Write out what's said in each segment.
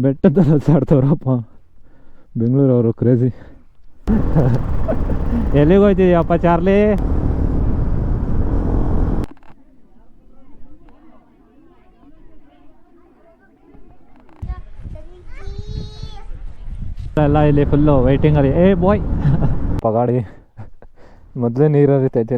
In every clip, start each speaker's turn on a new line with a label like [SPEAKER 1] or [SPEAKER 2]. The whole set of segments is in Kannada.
[SPEAKER 1] ಬೆಟ್ಟದಲ್ಲಿ ಸಾಡ್ತವ್ರಪ್ಪ ಬೆಂಗಳೂರವರು ಕ್ರೇಜಿ. ಎಲ್ಲಿಗೆ ಹೋಯ್ತಿದ್ಯಪ್ಪ ಚಾರ್ಲಿ? ಎಲ್ಲ ಇಲ್ಲಿ ಫುಲ್ಲು ವೈಟಿಂಗಲ್ಲಿ. ಏ ಬಾಯ್ ಗಾಡಿ ಮೊದಲೇ ನೀರು ಹರಿತೈತೆ.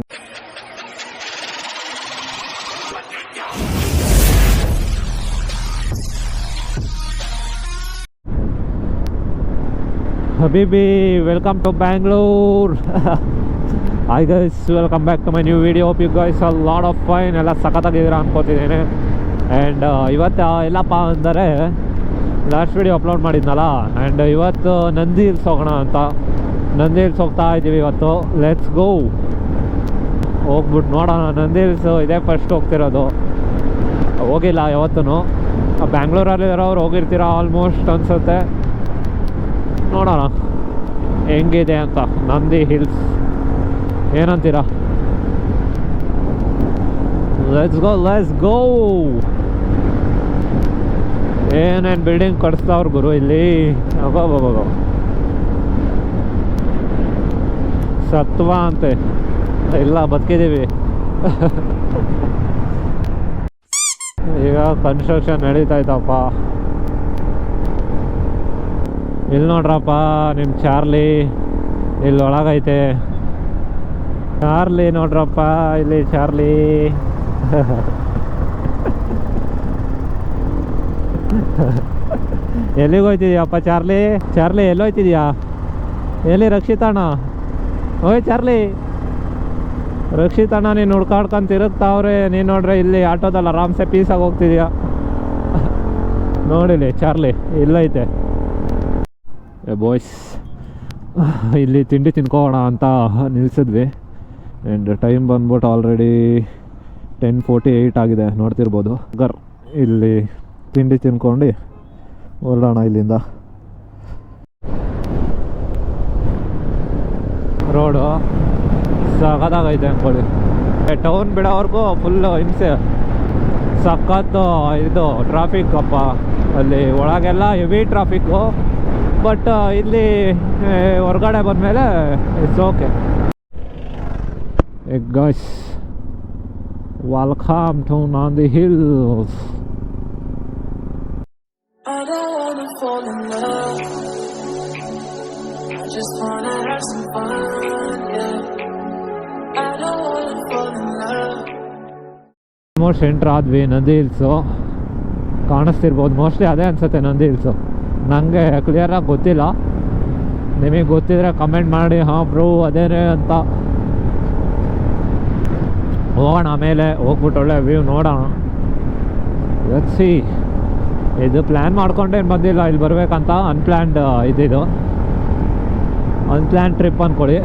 [SPEAKER 1] Habibi, welcome to Bangalore. Hi guys, welcome back to my new video. Hope you guys are a lot of fun. ಎಲ್ಲ ಸಖತ್ತಾಗಿದ್ದೀರಾ ಅನ್ಕೋತಿದ್ದೀನಿ. ಆ್ಯಂಡ್ ಇವತ್ತು ಎಲ್ಲಪ್ಪ ಅಂದರೆ ಲಾಸ್ಟ್ ವಿಡಿಯೋ ಅಪ್ಲೋಡ್ ಮಾಡಿದ್ನಲ್ಲ, ಆ್ಯಂಡ್ ಇವತ್ತು ನಂದಿ ಹಿಲ್ಸ್ ಹೋಗೋಣ ಅಂತ. ನಂದಿ ಹಿಲ್ಸ್ ಹೋಗ್ತಾ ಇದ್ದೀವಿ ಇವತ್ತು. ಲೆಟ್ಸ್ ಗೋ, ಹೋಗ್ಬಿಟ್ಟು ನೋಡೋಣ. ನಂದಿ ಹಿಲ್ಸ್ ಇದೇ ಫಸ್ಟ್ ಹೋಗ್ತಿರೋದು, ಹೋಗಿಲ್ಲ ಯಾವತ್ತೂ. ಬ್ಯಾಂಗ್ಳೂರಲ್ಲಿ ಇರೋರು ಹೋಗಿರ್ತೀರ ಆಲ್ಮೋಸ್ಟ್ ಅನಿಸುತ್ತೆ. ನೋಡೋಣ ಹೆಂಗಿದೆ ಅಂತ. ನಂದಿ ಹಿಲ್ಸ್ ಏನಂತೀರ? Let's go let's go. ಏನೇನು ಬಿಲ್ಡಿಂಗ್ ಕಟ್ಸ್ತಾವ್ರು ಗುರು ಇಲ್ಲಿ. ಅಬ್ಬಬ್ಬಬ್ಬ, ಸತ್ವ ಅಂತೆ. ಇಲ್ಲ, ಬದುಕಿದ್ದೀವಿ. ಈಗ ಕನ್ಸ್ಟ್ರಕ್ಷನ್ ನಡೀತಾಯ್ತಪ್ಪ. ಇಲ್ಲಿ ನೋಡ್ರಪ್ಪ ನಿಮ್ಮ ಚಾರ್ಲಿ ಇಲ್ಲಿ ಒಳಗೈತೆ. ಚಾರ್ಲಿ ನೋಡ್ರಪ್ಪ ಇಲ್ಲಿ ಚಾರ್ಲಿ. ಎಲ್ಲಿಗೆ ಹೋಯ್ತಿದ್ಯಪ್ಪ ಚಾರ್ಲಿ? ಚಾರ್ಲಿ ಎಲ್ಲಿ ಹೋಯ್ತಿದ್ಯಾ? ಎಲ್ಲಿ ರಕ್ಷಿತಣ್ಣ? ಓಯ್ ಚಾರ್ಲಿ, ರಕ್ಷಿತಣ್ಣ ನೀನು ಹುಡ್ಕಾಡ್ಕೊಂಡು ತಿರುಗ್ತಾವ್ರೆ. ನೀನು ನೋಡ್ರೆ ಇಲ್ಲಿ ಆಟೋದಲ್ಲಿ ಆರಾಮ್ಸೆ ಪೀಸಾಗಿ ಹೋಗ್ತಿದ್ಯಾ. ನೋಡಿಲಿ ಚಾರ್ಲಿ ಇಲ್ಲೈತೆ. ಬಾಯ್ಸ್, ಇಲ್ಲಿ ತಿಂಡಿ ತಿನ್ಕೋಣ ಅಂತ ನಿಲ್ಸಿದ್ವಿ. ಆ್ಯಂಡ್ ಟೈಮ್ ಬಂದ್ಬಿಟ್ಟು ಆಲ್ರೆಡಿ 10:48 ಆಗಿದೆ, ನೋಡ್ತಿರ್ಬೋದು. ಇಲ್ಲಿ ತಿಂಡಿ ತಿನ್ಕೊಂಡು ಹೊರಡೋಣ ಇಲ್ಲಿಂದ. ರೋಡು ಸಖತ್ತಾಗೈತೆ ಅಂದ್ಕೊಳ್ಳಿ. ಟೌನ್ ಬಿಡೋವರೆಗೂ ಫುಲ್ಲು ಹಿಂಸೆ, ಸಖತ್ತು ಇದು ಟ್ರಾಫಿಕ್ ಅಪ್ಪ. ಅಲ್ಲಿ ಒಳಗೆಲ್ಲ ಹೆವಿ ಟ್ರಾಫಿಕ್ಕು. ಬಟ್ ಇಲ್ಲಿ ಹೊರಗಡೆ ಬಂದಮೇಲೆ it's okay. Guys, welcome to Nandi hills.
[SPEAKER 2] I don't wanna fall in love, I just wanna have some fun, yeah. I don't wanna fall in love.
[SPEAKER 1] Almost entry ಆದ್ವಿ ನಂದಿ ಹಿಲ್ಸು. ಕಾಣಿಸ್ತಿರ್ಬೋದು, ಮೋಸ್ಟ್ಲಿ ಅದೇ ಅನ್ಸುತ್ತೆ ನಂದಿ ಹಿಲ್ಸು. ನನಗೆ ಕ್ಲಿಯರಾಗಿ ಗೊತ್ತಿಲ್ಲ, ನಿಮಗೆ ಗೊತ್ತಿದ್ರೆ ಕಮೆಂಟ್ ಮಾಡಿ. ಹಾಂ ಬ್ರೋ ಅದೇನೇ ಅಂತ. ಹೋಗೋಣ, ಆಮೇಲೆ ಹೋಗ್ಬಿಟ್ಟು ಒಳ್ಳೆ ವ್ಯೂ ನೋಡೋಣ. Let's see. ಇದು ಪ್ಲ್ಯಾನ್ ಮಾಡ್ಕೊಂಡೇನು ಬಂದಿಲ್ಲ ಇಲ್ಲಿ ಬರಬೇಕಂತ. ಅನ್ಪ್ಲ್ಯಾನ್ಡ್ ಇದಿದು, ಅನ್ಪ್ಲ್ಯಾನ್ ಟ್ರಿಪ್ ಅಂದ್ಕೊಳ್ಳಿ.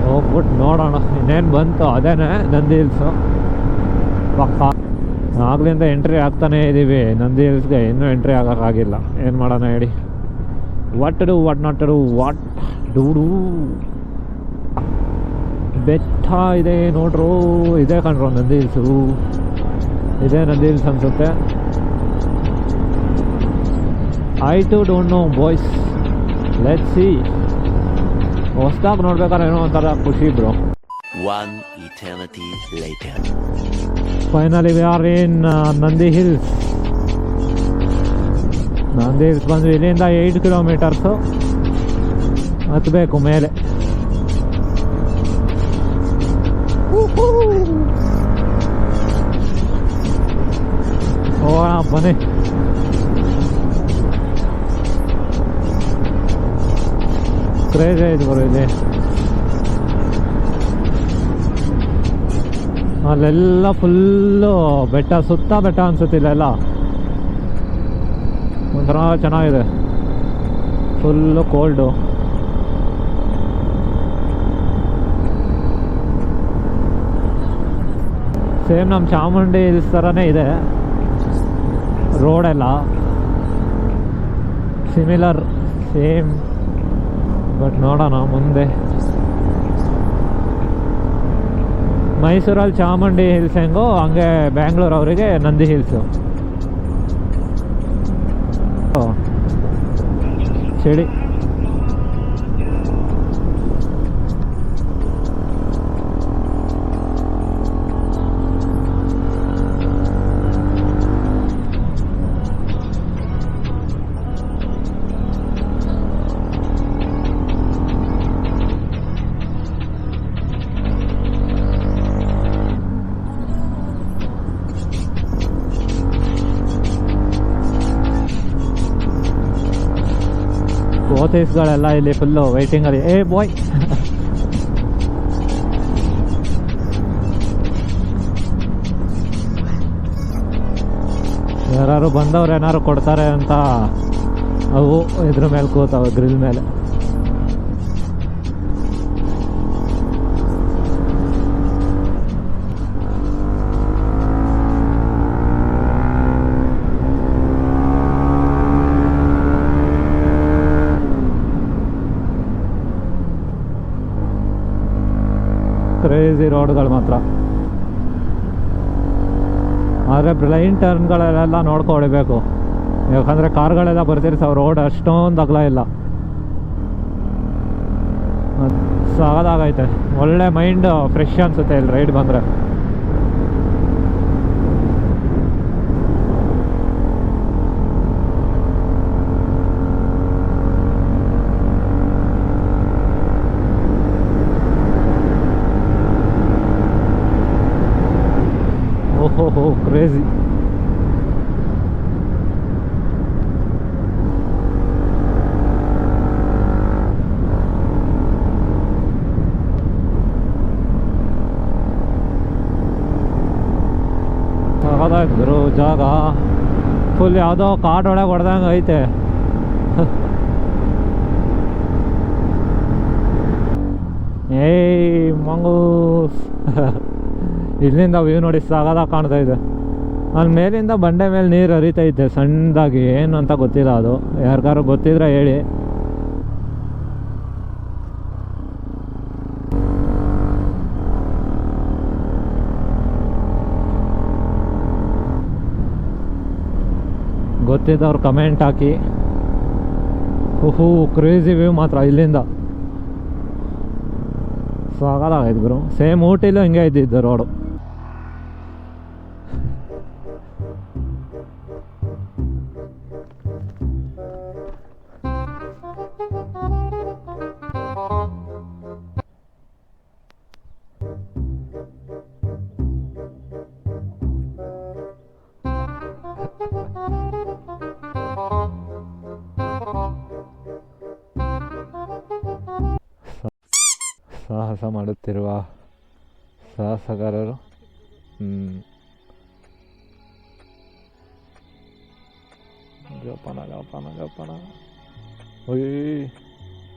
[SPEAKER 1] ಹೋಗ್ಬಿಟ್ಟು ನೋಡೋಣ ಇನ್ನೇನು ಬಂತು. ಅದೇನೇ ನಂದಿ ಹಿಲ್ಸು ಪಕ್ಕ. ಆಗ್ಲಿಂದ ಎಂಟ್ರಿ ಆಗ್ತಾನೇ ಇದ್ದೀವಿ ನಂದಿ ಹಿಲ್ಸ್ಗೆ, ಇನ್ನೂ ಎಂಟ್ರಿ ಆಗೋಕ್ಕಾಗಿಲ್ಲ. ಏನು ಮಾಡೋಣ ಹೇಳಿ. What to do, what not to do, what do do. ಬೆಟ್ಟ ಇದೆ ನೋಡ್ರು, ಇದೆ ಕಣ್ರು ನಂದಿ ಹಿಲ್ಸು. ಇದೇ ನಂದಿ ಹಿಲ್ಸ್ ಅನಿಸುತ್ತೆ. I too don't know boys, let's see. ಹೊಸ್ದಾಗಿ ನೋಡ್ಬೇಕಾದ್ರೆ ಏನೋ ಒಂಥರ ಖುಷಿ bro.
[SPEAKER 3] One eternity later.
[SPEAKER 1] Finally we are in Nandi Hills. Nandi hills ಬಂದ್ವಿ. ಇಲ್ಲಿಂದ 8 ಕಿಲೋಮೀಟರ್ಸು ಹತ್ತಬೇಕು ಮೇಲೆ. ಹೋಗೋಣ ಬನ್ನಿ. ಕ್ರೇಜ್ ಆಯ್ತು ಬರೋ ಇಲ್ಲಿ. ಅಲ್ಲೆಲ್ಲ ಫುಲ್ಲು ಬೆಟ್ಟ, ಸುತ್ತ ಬೆಟ್ಟ ಅನ್ಸುತ್ತಿಲ್ಲ. ಎಲ್ಲ ಒಂಥರ ಚೆನ್ನಾಗಿದೆ, ಫುಲ್ಲು ಕೋಲ್ಡು. ಸೇಮ್ ನಮ್ಮ ಚಾಮುಂಡಿ ಹಿಲ್ಸ್ ಥರನೇ ಇದೆ ರೋಡೆಲ್ಲ, ಸಿಮಿಲರ್ ಸೇಮ್. ಬಟ್ ನೋಡೋಣ ಮುಂದೆ. ಮೈಸೂರಲ್ಲಿ ಚಾಮುಂಡಿ ಹಿಲ್ಸ್ ಹೆಂಗೋ ಹಂಗೆ ಬ್ಯಾಂಗ್ಳೂರು ಅವರಿಗೆ ನಂದಿ ಹಿಲ್ಸು. ಚಳಿ. ಕೋತೀಸ್ಗಳೆಲ್ಲ ಇಲ್ಲಿ ಫುಲ್ಲು ವೆಯ್ಟಿಂಗಲ್ಲಿ. ಏ ಬಾಯ್, ಯಾರು ಬಂದವ್ರು ಏನಾರು ಕೊಡ್ತಾರೆ ಅಂತ ಅವು ಇದ್ರ ಮೇಲೆ ಕೂತಾವೆ, ಗ್ರಿಲ್ ಮೇಲೆ. ಕ್ರೇಜಿ ರೋಡ್ಗಳು ಮಾತ್ರ. ಆದರೆ ಬ್ಲೈಂಡ್ ಟರ್ನ್ಗಳೆಲ್ಲ ನೋಡ್ಕೊಳ್ಬೇಕು, ಯಾಕಂದರೆ ಕಾರ್ಗಳೆಲ್ಲ ಬರ್ತಿರ್ತಾವೆ. ರೋಡ್ ಅಷ್ಟೊಂದು ಅಗಲ ಇಲ್ಲ, ಸಾಕಾಗೈತೆ. ಒಳ್ಳೆ ಮೈಂಡ್ ಫ್ರೆಶ್ ಅನಿಸುತ್ತೆ ಇಲ್ಲಿ ರೈಡ್ ಬಂದರೆ. ಓಹೋ ಕ್ರೇಜಿ. ಸಾಕಾಗಿದ್ರು ಜಾಗ ಫುಲ್ ಯಾವುದೋ ಕಾಡೊಳಗೆ ಹೊಡೆದಂಗೆ ಐತೆ. ಏಯ್ ಮಂಗೂಸ್. ಇಲ್ಲಿಂದ ವ್ಯೂ ನೋಡಿ ಸಾಗದಾಗ ಕಾಣ್ತಾ ಇದೆ. ಅಲ್ಲಿ ಮೇಲಿಂದ ಬಂಡೆ ಮೇಲೆ ನೀರು ಹರಿತೈತೆ ಸಣ್ಣದಾಗಿ, ಏನು ಅಂತ ಗೊತ್ತಿಲ್ಲ. ಅದು ಯಾರಿಗಾರು ಗೊತ್ತಿದ್ರೆ ಹೇಳಿ. ಗೊತ್ತಿದ್ದವ್ರು ಕಮೆಂಟ್ ಹಾಕಿ. ಓಹೋ ಕ್ರೇಜಿ ವ್ಯೂ ಮಾತ್ರ ಇಲ್ಲಿಂದ. ಸಾಕಾಗೈತೆ ಗುರು. ಸೇಮ್ ಊಟಿಲೂ ಹಿಂಗೆ ಇದ್ದಿದ್ದು ರೋಡು. ಸಾಹಸ ಮಾಡುತ್ತಿರುವ ಸಾಹಸಗಾರರು. ಜೋಪಾನ ಜೋಪಾನ ಜೋಪಾನ. ಒಯ್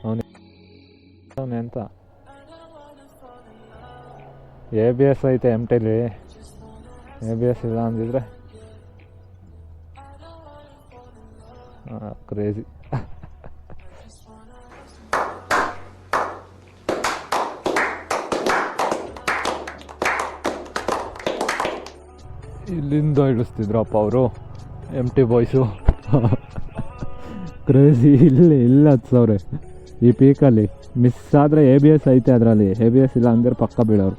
[SPEAKER 1] ಅವನೇ ಅಂತ ABS ಐತೆ MTಲಿ. ABS ಇಲ್ಲ ಅಂದಿದ್ರೆ ಕ್ರೇಜಿ. ಇಲ್ಲಿಂದ ಇಳಿಸ್ತಿದ್ರಪ್ಪ ಅವರು MT ಬಾಯ್ಸು. ಕ್ರೇಜಿ. ಇಲ್ಲ ಹತ್ಸವ್ರೆ ಈ ಪೀಕಲ್ಲಿ. ಮಿಸ್ ಆದರೆ ABS ಐತೆ ಅದರಲ್ಲಿ. ABS ಇಲ್ಲ ಅಂದ್ರೆ ಪಕ್ಕ ಬೀಳೋರು.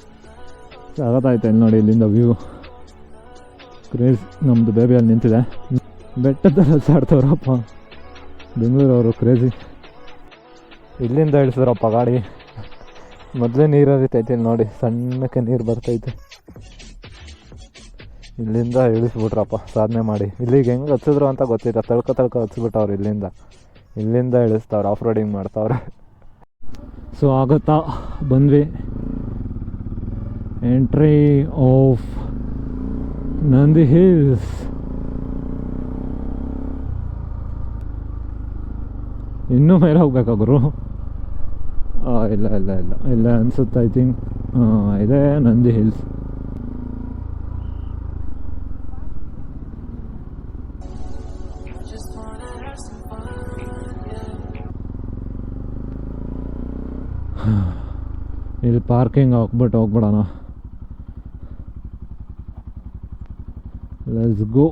[SPEAKER 1] ಸಾಗತ್ತೈತೆ ಇಲ್ಲಿ ನೋಡಿ ಇಲ್ಲಿಂದ ವ್ಯೂ. ಕ್ರೇಜ್. ನಮ್ಮದು ಬೇಬಿ ಅಲ್ಲಿ ನಿಂತಿದೆ. ಬೆಟ್ಟದಲ್ಲಿ ಹಸಾಡ್ತವ್ರಪ್ಪ ಬೆಂಗಳೂರವರು. ಕ್ರೇಜಿ. ಇಲ್ಲಿಂದ ಇಳಿಸಿದ್ರಪ್ಪ ಗಾಡಿ. ಮೊದಲೇ ನೀರು ಹರಿತೈತೆ ಇಲ್ಲಿ ನೋಡಿ, ಸಣ್ಣಕ್ಕೆ ನೀರು ಬರ್ತೈತೆ. ಇಲ್ಲಿಂದ ಇಳಿಸ್ಬಿಟ್ರಪ್ಪ ಸಾಧನೆ ಮಾಡಿ. ಇಲ್ಲಿಗೆ ಹೆಂಗೆ ಹಚ್ಚಿದ್ರು ಅಂತ ಗೊತ್ತಿಲ್ಲ. ತಳ್ಕ ಹಚ್ಬಿಟ್ಟವ್ರು ಇಲ್ಲಿಂದ ಇಳಿಸ್ತವ್ರು. ಆಫ್ ರೋಡಿಂಗ್ ಮಾಡ್ತಾವ್ರೆ. ಸೊ ಆಗುತ್ತಾ ಬಂದ್ವಿ. Entry of Nandi hills. ಇನ್ನೂ ಮೇಲೆ ಹೋಗ್ಬೇಕಾ ಗುರು? ಇಲ್ಲ ಅನ್ಸುತ್ತೆ. ಐ ಥಿಂಕ್ ಇದೆ ನಂದಿ ಹಿಲ್ಸ್. ಇಲ್ಲಿ ಪಾರ್ಕಿಂಗ್ ಹಾಕ್ಬಿಟ್ಟು ಹೋಗ್ಬಿಡೋಣ. Let's go.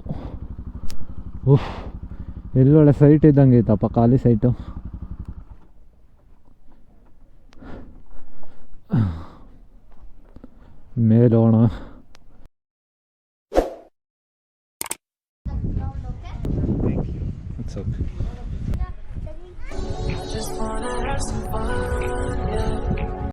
[SPEAKER 1] ಉಫ್, ಎಲ್ಲೊಳ್ಳೆ ಸೈಟ್ ಇದ್ದಂಗೆ ಐತಪ್ಪ, ಖಾಲಿ site. ಮೇಲೋಣ. It's okay.
[SPEAKER 2] Just wanna have some fun, yeah.